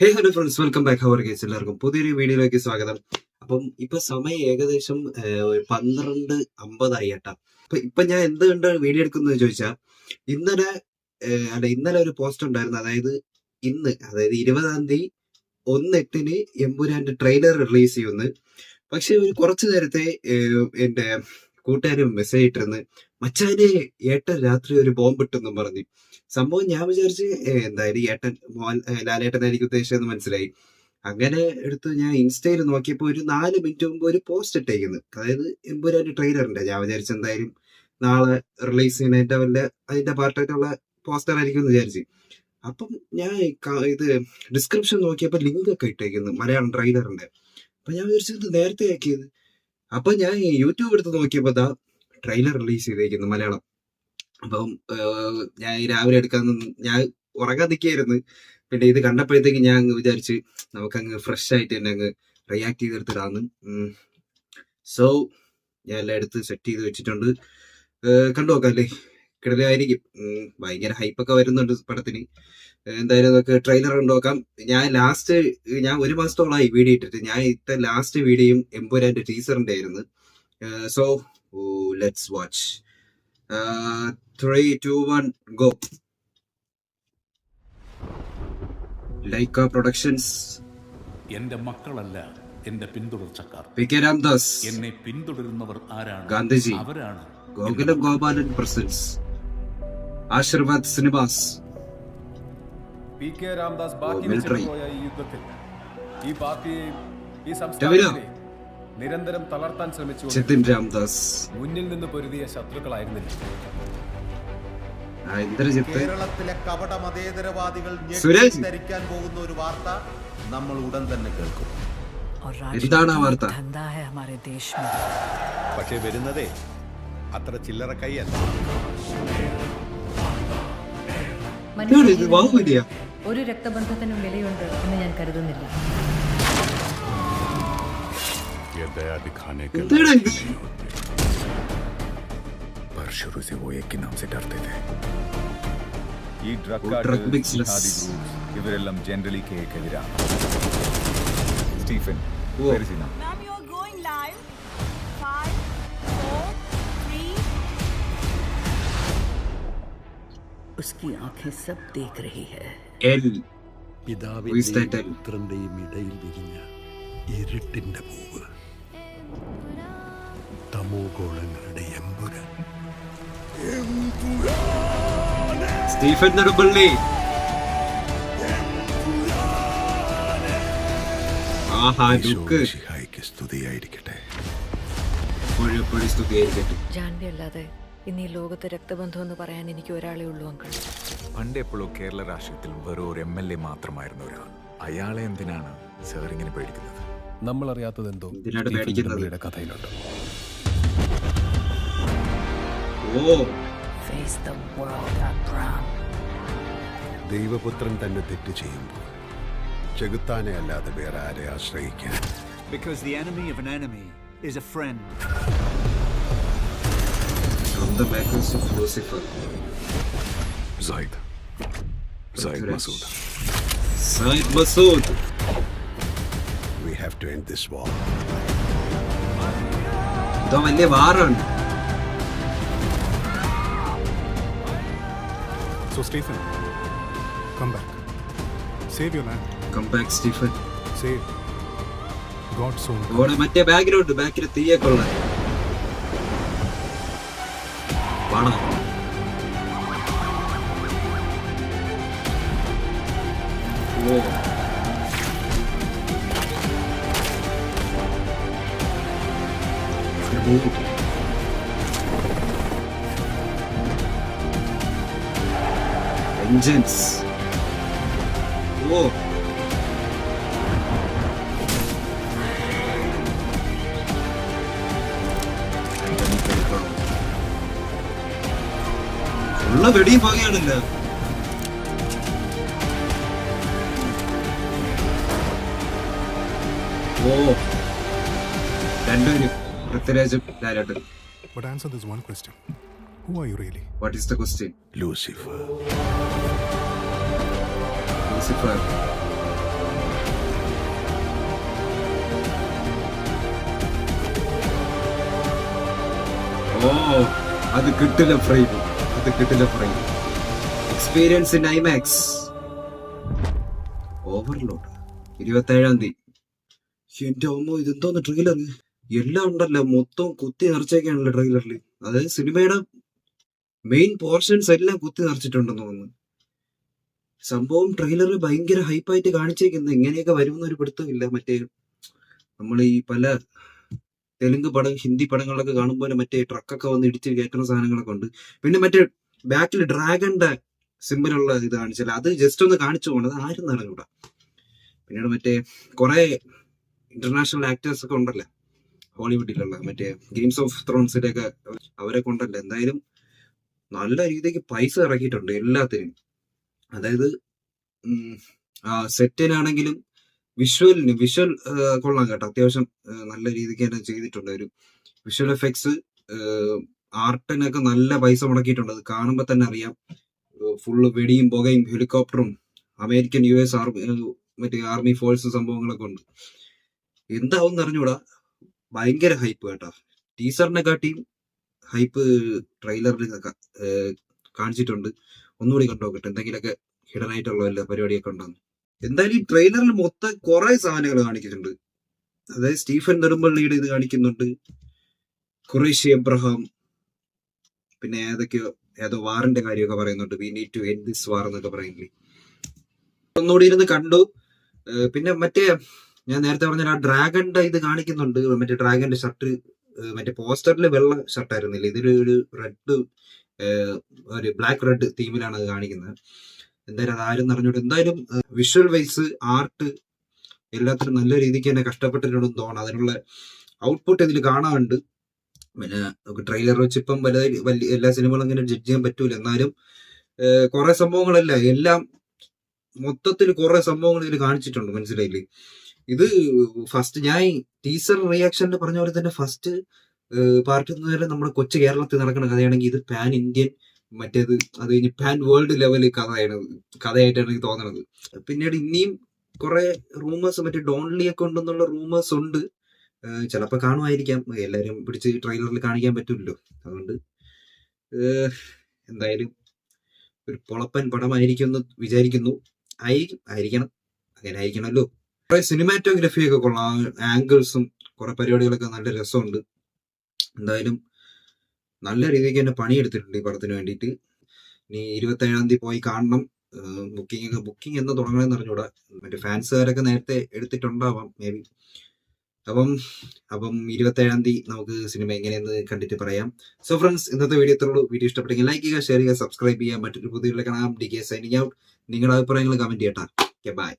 Hello friends, welcome back അവർ guys. എല്ലാവർക്കും പുതിയൊരു വീഡിയോയിലേക്ക് സ്വാഗതം. അപ്പം ഇപ്പൊ സമയം ഏകദേശം 12:50 കേട്ടാ. ഇപ്പൊ ഞാൻ എന്ത് കണ്ട് വീഡിയോ എടുക്കുന്നത് ചോദിച്ചാൽ, ഇന്നലെ ഇന്നലെ ഒരു പോസ്റ്റ് ഉണ്ടായിരുന്നു. അതായത് ഇന്ന്, അതായത് 20-ാം തീയതി 1/8 എമ്പുരാന്റെ ട്രെയിലർ റിലീസ് ചെയ്യുന്നു. പക്ഷെ ഒരു കുറച്ചു നേരത്തെ എന്റെ കൂട്ടുകാരും മെസ്സേജ് ഇട്ടിരുന്നു, മച്ചാനെ ഏട്ടൻ രാത്രി ഒരു ബോംബ് ഇട്ടെന്നും പറഞ്ഞു. സംഭവം ഞാൻ വിചാരിച്ച് എന്തായാലും ഏട്ടൻ ലാലേട്ടനായിരിക്കും ഉദ്ദേശിച്ചതെന്ന് മനസ്സിലായി. അങ്ങനെ എടുത്ത് ഞാൻ ഇൻസ്റ്റയിൽ നോക്കിയപ്പോൾ ഒരു 4 മിനിറ്റ് മുമ്പ് ഒരു പോസ്റ്റ് ഇട്ടേക്കുന്നു. അതായത് എമ്പുരാന്റെ ട്രെയിലറിന്റെ. ഞാൻ വിചാരിച്ചു എന്തായാലും നാളെ റിലീസ് ചെയ്യുന്നതിന്റെ അതിന്റെ പാർട്ടായിട്ടുള്ള പോസ്റ്റർ ആയിരിക്കും എന്ന് വിചാരിച്ചു. അപ്പം ഞാൻ ഇത് ഡിസ്ക്രിപ്ഷൻ നോക്കിയപ്പോൾ ലിങ്ക് ഒക്കെ ഇട്ടേക്കുന്നു മലയാളം ട്രെയിലറിന്റെ. അപ്പൊ ഞാൻ വിചാരിച്ചത് നേരത്തെ ആക്കിയത്. അപ്പൊ ഞാൻ യൂട്യൂബ് എടുത്ത് നോക്കിയപ്പോ ട്രെയിലർ റിലീസ് ചെയ്തേക്കുന്നു മലയാളം. അപ്പം ഞാൻ രാവിലെ ഞാൻ ഉറങ്ങാൻ നിൽക്കുകയായിരുന്നു. പിന്നെ ഇത് കണ്ടപ്പോഴത്തേക്ക് ഞാൻ അങ്ങ് വിചാരിച്ച് നമുക്കങ്ങ് ഫ്രഷ് ആയിട്ട് തന്നെ അങ്ങ് റിയാക്ട് ചെയ്തെടുത്തിടാന്ന്. സോ ഞാൻ എല്ലാം എടുത്ത് സെറ്റ് ചെയ്ത് വെച്ചിട്ടുണ്ട്. കണ്ടു നോക്കാം അല്ലേ, കിടലായിരിക്കും. ഭയങ്കര ഹൈപ്പൊക്കെ വരുന്നുണ്ട് പടത്തിന്. എന്തായാലും നമുക്ക് ട്രെയിലർ കണ്ടു നോക്കാം. ഞാൻ 1 മാസത്തോളമായി വീഡിയോ ഇട്ടിട്ട്. ഞാൻ ഇത്ത ലാസ്റ്റ് വീഡിയോയും എമ്പുരാന്റെ ടീസറിന്റെ ആയിരുന്നു. So let's watch. 3, 2, 1, go. Lyca productions. എന്റെ മക്കളല്ല എന്റെ പിന്തുടർച്ചക്കാർ. P K Ramdas. എന്നെ പിന്തുടരുന്നവർ ആരാണ്? ഗാന്ധിജി. അവരാണ് Gokulam Gopalan presents. Aashirvad cinemas. P K Ramdas ബാക്കി പോയ ഈ യുദ്ധത്തിൽ ഈ പാർട്ടിയെയും ഈ സംസ്ഥാനത്തെയും നിരന്തരം തളർത്താൻ ശ്രമിച്ചു. ചെത്തിൻ രാംദാസ്. മുന്നിൽ നിന്ന് പൊരുതിയ ശത്രുക്കളായിരുന്നില്ല. കേരളത്തിലെ കപട മതേതരവാദികൾ ധരിക്കാൻ പോകുന്ന ഒരു വാർത്ത നമ്മൾ ഉടൻ തന്നെ കേൾക്കും. എന്താണ് ആ വാർത്ത? പക്ഷെ വരുന്നതേ അത്ര ചില്ലറ കൈയല്ല. ഒരു രക്തബന്ധത്തിനും വിലയുണ്ട് എന്ന് ഞാൻ കരുതുന്നില്ല. ഈ ഇവരെല്ലാം ജനറലി കേക്കെതിരാണ്. സ്റ്റീഫൻ, उसकी आंखें सब देख रही है. പിതാവിന്റെയും പുത്രന്റെയും ഇടയിൽ വിരിഞ്ഞ ഇരുട്ടിന്റെ പൂവ്, തമോഗോളങ്ങളുടെ എമ്പുരാൻ. സ്റ്റീഫൻ നെടുമ്പള്ളി. സ്തുതിയായിരിക്കട്ടെ. ജാൻവി അല്ലാതെ ഇന്ന് ഈ ലോകത്ത് രക്തബന്ധം എന്ന് പറയാൻ എനിക്ക് ഒരാളേ ഉള്ളൂ അങ്കിൾ. പണ്ടെപ്പോഴും കേരള രാഷ്ട്രീയത്തിൽ വെറും ഒരു MLA മാത്രമായിരുന്ന ഒരാൾ. അയാളെ എന്തിനാണ് സാർ ഇങ്ങനെ പേടിക്കുന്നത്? നമ്മൾ അറിയാത്തത് എന്തോ കഥയിലുണ്ട്. ദൈവപുത്രൻ തന്നെ തെറ്റ് ചെയ്യുമ്പോൾ ചെകുത്താനെ അല്ലാതെ വേറെ ആരെ ആശ്രയിക്കാൻ? Because the enemy of an enemy is a friend. From the backers of Lucifer. Zaid Masood. Zaid Masood. We have to end this war. ഇതോ വലിയ വാറാണ്. So Stephen, come back. Save your land. Come back, Stephen. Save. God soon. ഓടെ മറ്റേ background, ബാക്കിൽ തീയെ കൊള്ളാൻ. വാണ. Vengeance. ഉള്ള വെടിയും ഭാഗ്യാണല്ലോ. രണ്ടുപേരും, പൃഥ്വിരാജും ലാലേട്ടനും. But answer this one question. Who are you really? What is the question? Lucifer. Lucifer. ഓ അത് കിട്ടില്ല ഫ്രെയിം, അത് കിട്ടില്ല frame. Experience in IMAX. Overload 27-ാം തീയതി. എന്റെ അമ്മോ, ഇതെന്തോന്ന് ട്രെയിലർ? എല്ലാം ഉണ്ടല്ലോ, മൊത്തം കുത്തി നിറച്ചേക്കാണല്ലോ ട്രെയിലറിൽ. അതായത് സിനിമയുടെ മെയിൻ പോർഷൻസ് എല്ലാം കുത്തി നിറച്ചിട്ടുണ്ടെന്ന് തോന്നുന്നു. സംഭവം ട്രെയിലറിൽ ഭയങ്കര ഹൈപ്പായിട്ട് കാണിച്ചേക്കുന്നത്. ഇങ്ങനെയൊക്കെ വരുമെന്നൊരു പിടുത്തമില്ല. മറ്റേ നമ്മൾ ഈ പല തെലുങ്ക് പടം, ഹിന്ദി പടങ്ങളിലൊക്കെ കാണുമ്പോൾ മറ്റേ ട്രക്കൊക്കെ വന്ന് ഇടിച്ച് കയറ്റുന്ന സാധനങ്ങളൊക്കെ ഉണ്ട്. പിന്നെ മറ്റേ ബാക്കിൽ ഡ്രാഗന്റെ സിമ്പിളുള്ള ഇത് കാണിച്ചാൽ അത് ജസ്റ്റ് ഒന്ന് കാണിച്ചു പോകണം. അത് ആരും നടക്കൂടാ. പിന്നീട് മറ്റേ കുറെ ഇന്റർനാഷണൽ ആക്ടേഴ്സ് ഒക്കെ ഉണ്ടല്ലോ ഹോളിവുഡിലുള്ള, മറ്റേ ഗെയിംസ് ഓഫ് ത്രോൺസിന്റെ ഒക്കെ അവരെ കൊണ്ടല്ലോ. എന്തായാലും നല്ല രീതിക്ക് പൈസ ഇറക്കിയിട്ടുണ്ട് എല്ലാത്തിനും. അതായത് സെറ്റിനാണെങ്കിലും വിഷ്വൽ കൊള്ളാം കേട്ടോ. അത്യാവശ്യം നല്ല രീതിക്ക് തന്നെ ചെയ്തിട്ടുണ്ട്. ഒരു വിഷ്വൽ എഫക്ട്സ്, ആർട്ടിനൊക്കെ നല്ല പൈസ മുടക്കിയിട്ടുണ്ട്. അത് കാണുമ്പോൾ തന്നെ അറിയാം. ഫുള്ള് വെടിയും പുകയും ഹെലികോപ്റ്ററും അമേരിക്കൻ US മറ്റേ ആർമി ഫോഴ്സ് സംഭവങ്ങളൊക്കെ ഉണ്ട്. എന്താവും അറിഞ്ഞൂടാ. ഭയങ്കര ഹൈപ്പ് കേട്ടോ. ടീസറിനെ കാട്ടിയും ഹൈപ്പ് ട്രെയിലറിൽ കാണിച്ചിട്ടുണ്ട്. ഒന്നുകൂടി കണ്ടോക്കട്ടെ എന്തെങ്കിലുമൊക്കെ ഹിഡൻ ആയിട്ടുള്ള വല്ല പരിപാടിയൊക്കെ ഉണ്ടാകും. എന്തായാലും ഈ ട്രെയിലറിൽ മൊത്തം കുറെ സാധനങ്ങൾ കാണിക്കുന്നുണ്ട്. അതായത് സ്റ്റീഫൻ നെടുമ്പള്ളിയുടെ ഇത് കാണിക്കുന്നുണ്ട്, ഖുറേഷി എബ്രഹാം, പിന്നെ ഏതോ വാറിന്റെ കാര്യമൊക്കെ പറയുന്നുണ്ട്. We need to end this war എന്നൊക്കെ പറയുന്നില്ലേ. ഒന്നുകൂടി ഇരുന്ന് കണ്ടു. പിന്നെ മറ്റേ ഞാൻ നേരത്തെ പറഞ്ഞ ആ ഡ്രാഗന്റെ ഇത് കാണിക്കുന്നുണ്ട്. മറ്റേ ഡ്രാഗന്റെ ഷർട്ട്, മറ്റേ പോസ്റ്ററിൽ വെള്ള ഷർട്ടായിരുന്നില്ല, ഇതിലൊരു റെഡ്, ഒരു ബ്ലാക്ക് റെഡ് തീമിലാണ് അത് കാണിക്കുന്നത്. എന്തായാലും അതാരും അറിഞ്ഞോട്ട്. എന്തായാലും വിഷ്വൽ വൈസ്, ആർട്ട് എല്ലാത്തിനും നല്ല രീതിക്ക് തന്നെ കഷ്ടപ്പെട്ടിട്ടുണ്ടെന്ന് തോന്നണം. അതിനുള്ള ഔട്ട്പുട്ട് ഇതിൽ കാണാറുണ്ട്. പിന്നെ നമുക്ക് ട്രെയിലർ വെച്ച് ഇപ്പം വലിയ എല്ലാ സിനിമകളും അങ്ങനെ ജഡ്ജ് ചെയ്യാൻ പറ്റൂല. എന്നാലും കുറെ സംഭവങ്ങളല്ല, എല്ലാം മൊത്തത്തിൽ കുറെ സംഭവങ്ങൾ ഇതിൽ കാണിച്ചിട്ടുണ്ട്. മനസ്സിലായില്ലേ? ഇത് ഫസ്റ്റ് ഞാൻ ടീസർ റിയാക്ഷനിൽ പറഞ്ഞ പോലെ തന്നെ ഫസ്റ്റ് പാർട്ട് വരെ നമ്മുടെ കൊച്ചു കേരളത്തിൽ നടക്കുന്ന കഥയാണെങ്കിൽ ഇത് പാൻ ഇന്ത്യൻ, മറ്റേത് അത് കഴിഞ്ഞ് പാൻ വേൾഡ് ലെവല് കഥയായിട്ടാണ് എനിക്ക് തോന്നുന്നത്. പിന്നീട് ഇനിയും കുറെ റൂമേഴ്സ്, മറ്റേ ഡോൺലിയൊക്കെ ഉണ്ടെന്നുള്ള റൂമേഴ്സ് ഉണ്ട്. ചിലപ്പോൾ കാണുമായിരിക്കാം. എല്ലാവരും പിടിച്ച് ട്രെയിലറിൽ കാണിക്കാൻ പറ്റില്ലല്ലോ. അതുകൊണ്ട് എന്തായാലും ഒരു പൊളപ്പൻ പടമായിരിക്കും എന്ന് വിചാരിക്കുന്നു. ആയിരിക്കണം, അങ്ങനെ ആയിരിക്കണമല്ലോ. കുറെ സിനിമാറ്റോഗ്രഫി ഒക്കെ കൊള്ളാം, ആംഗിൾസും കുറെ പരിപാടികളൊക്കെ നല്ല രസമുണ്ട്. എന്തായാലും നല്ല രീതിക്ക് തന്നെ പണിയെടുത്തിട്ടുണ്ട് ഈ പടത്തിന് വേണ്ടിയിട്ട്. ഇനി 27-ാം തീയതി പോയി കാണണം. ബുക്കിംഗ് എന്ന് തുടങ്ങണമെന്ന് അറിഞ്ഞൂടാ. മറ്റേ ഫാൻസുകാരൊക്കെ നേരത്തെ എടുത്തിട്ടുണ്ടാവാം മേ ബി. അപ്പം 27-ാം തീയതി നമുക്ക് സിനിമ എങ്ങനെയെന്ന് കണ്ടിട്ട് പറയാം. സോ ഫ്രണ്ട്സ്, ഇന്നത്തെ വീഡിയോ ഇത്രയുള്ളൂ. വീഡിയോ ഇഷ്ടപ്പെട്ടെങ്കിൽ ലൈക്ക് ചെയ്യുക, ഷെയർ ചെയ്യുക, സബ്സ്ക്രൈബ് ചെയ്യുക. മറ്റൊരു പുതിയ കാണാം. DK signing out. നിങ്ങളുടെ അഭിപ്രായങ്ങൾ കമന്റ് ചെയ്യട്ടാ. ബൈ.